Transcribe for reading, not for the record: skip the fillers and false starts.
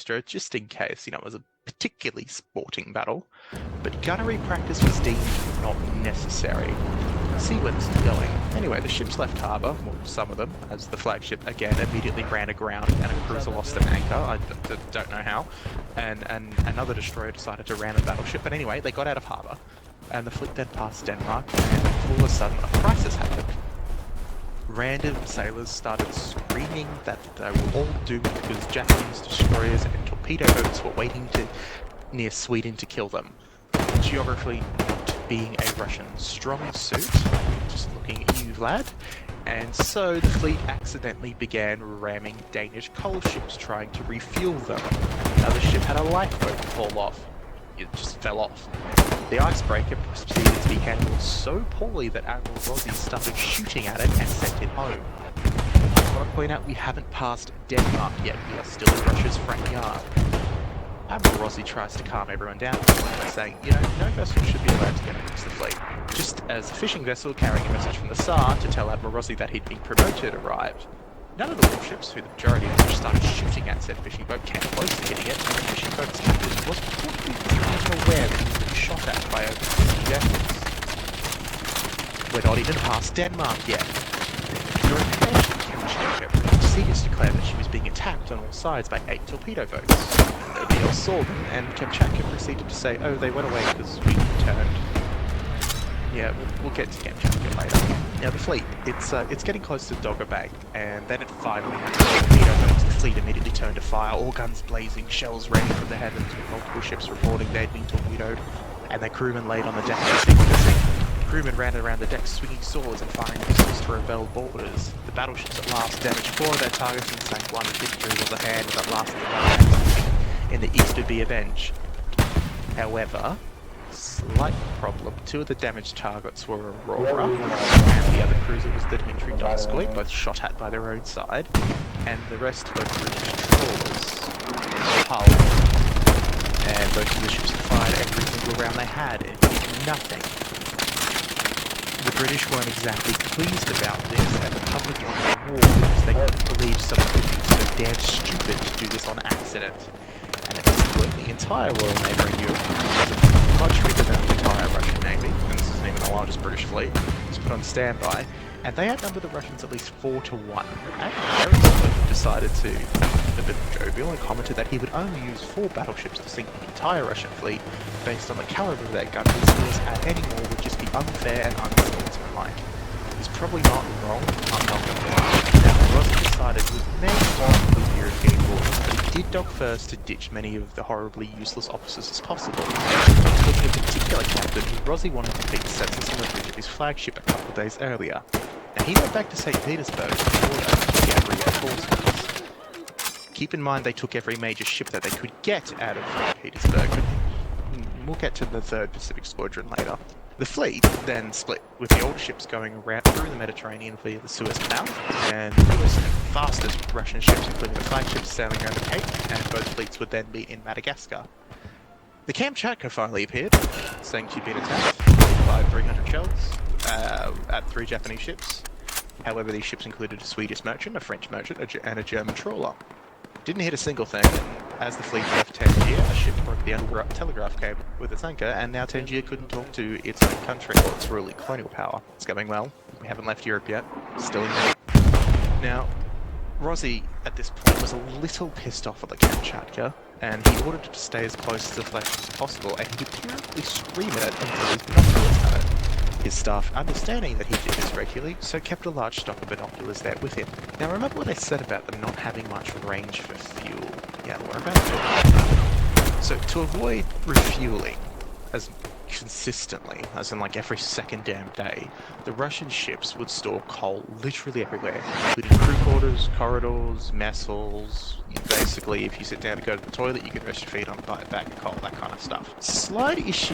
extra, just in case, it was a particularly sporting battle, but gunnery practice was deemed not necessary. See where this is going. Anyway, the ships left harbour, well, some of them, as the flagship again immediately ran aground and a cruiser lost an anchor. I don't know how. And another destroyer decided to ram a battleship. But anyway, they got out of harbour, and the fleet then passed Denmark, and all of a sudden a crisis happened. Random sailors started screaming that they were all doomed because Japanese destroyers and torpedo boats were waiting near Sweden to kill them. Geography not being a Russian strong suit, just looking at you, lad. And so the fleet accidentally began ramming Danish coal ships trying to refuel them. Another ship had a lifeboat fall off. It just fell off. The icebreaker proceeded to be handled so poorly that Admiral Rossi started shooting at it and sent it home. I want to point out we haven't passed Denmark yet. We are still in Russia's front yard. Admiral Rossi tries to calm everyone down by saying, no vessel should be allowed to get amongst the fleet. Just as a fishing vessel carrying a message from the Tsar to tell Admiral Rossi that he'd been promoted arrived. None of the warships, who the majority of which started shooting at said fishing boat, came close to hitting it, and the fishing boat's captain was reportedly even aware that he was being shot at by over 50 vessels. We're not even past Denmark yet. During the Kamchatka, Seagers declared that she was being attacked on all sides by 8 torpedo boats. Nobody else saw them, and Kamchatka proceeded to say, oh, they went away because we turned. Yeah, we'll get to Kamchatka later. Now the fleet, it's getting close to Dogger Bay, and then it finally had torpedo boats. The fleet immediately turned to fire, all guns blazing, shells raining from the heavens, with multiple ships reporting they'd been torpedoed, and their crewmen laid on the deck to sink the sink. Crewmen ran around the deck swinging swords and firing pistols to rebel boarders. The battleships at last damaged 4 of their targets and sank 1. Victory was a hand that lasted 1 in the east would be avenged. However, slight problem. 2 of the damaged targets were Aurora, and the other cruiser was the Dmitry Donskoy, both shot at by their own side, and the rest were British trawlers, Hull. And both of the ships fired every single round they had, and did nothing. The British weren't exactly pleased about this, and the public wanted war because they couldn't believe someone could be so damn stupid to do this on accident. And it split the entire Royal Navy in Europe. Much bigger than the entire Russian Navy, and this isn't even the largest British fleet. It's put on standby, and they outnumbered the Russians at least 4 to 1. Aristotle decided to be a bit jovial and commented that he would only use 4 battleships to sink the entire Russian fleet based on the caliber of their guns, because at any more would just be unfair and unsportsmanlike. He's probably not wrong, I'm not going to lie. Now, Rossi decided with many more of the European wars, but he did dock first to ditch many of the horribly useless officers as possible. Including a particular captain who Rossi wanted to beat senseless on the bridge of his flagship a couple of days earlier. Now, he went back to St. Petersburg before that to get reinforcements. Keep in mind they took every major ship that they could get out of St. Petersburg, but we'll get to the 3rd Pacific Squadron later. The fleet then split, with the older ships going around through the Mediterranean via the Suez Canal, and the newest and fastest Russian ships, including the flagships, sailing around the Cape, and both fleets would then meet in Madagascar. The Kamchatka finally appeared, saying she'd been attacked by 300 shells at 3 Japanese ships. However, these ships included a Swedish merchant, a French merchant, and a German trawler. Didn't hit a single thing, and as the fleet left Tangier, a ship broke the underground telegraph cable with its anchor, and now Tangier couldn't talk to its own country or its ruling colonial power. It's going well. We haven't left Europe yet. Still in there. Now, Rossi, at this point, was a little pissed off at the Kamchatka, and he ordered it to stay as close to the flagship as possible, and he would periodically scream at it until his binoculars had it. His staff, understanding that he did this regularly, so kept a large stock of binoculars there with him. Now remember what I said about them not having much range for fuel? Yeah, we're about to. So to avoid refueling as consistently, as in like every second damn day, the Russian ships would store coal literally everywhere, including crew quarters, corridors, mess halls. Basically, if you sit down to go to the toilet, you can rest your feet on a back of coal, that kind of stuff. Slight issue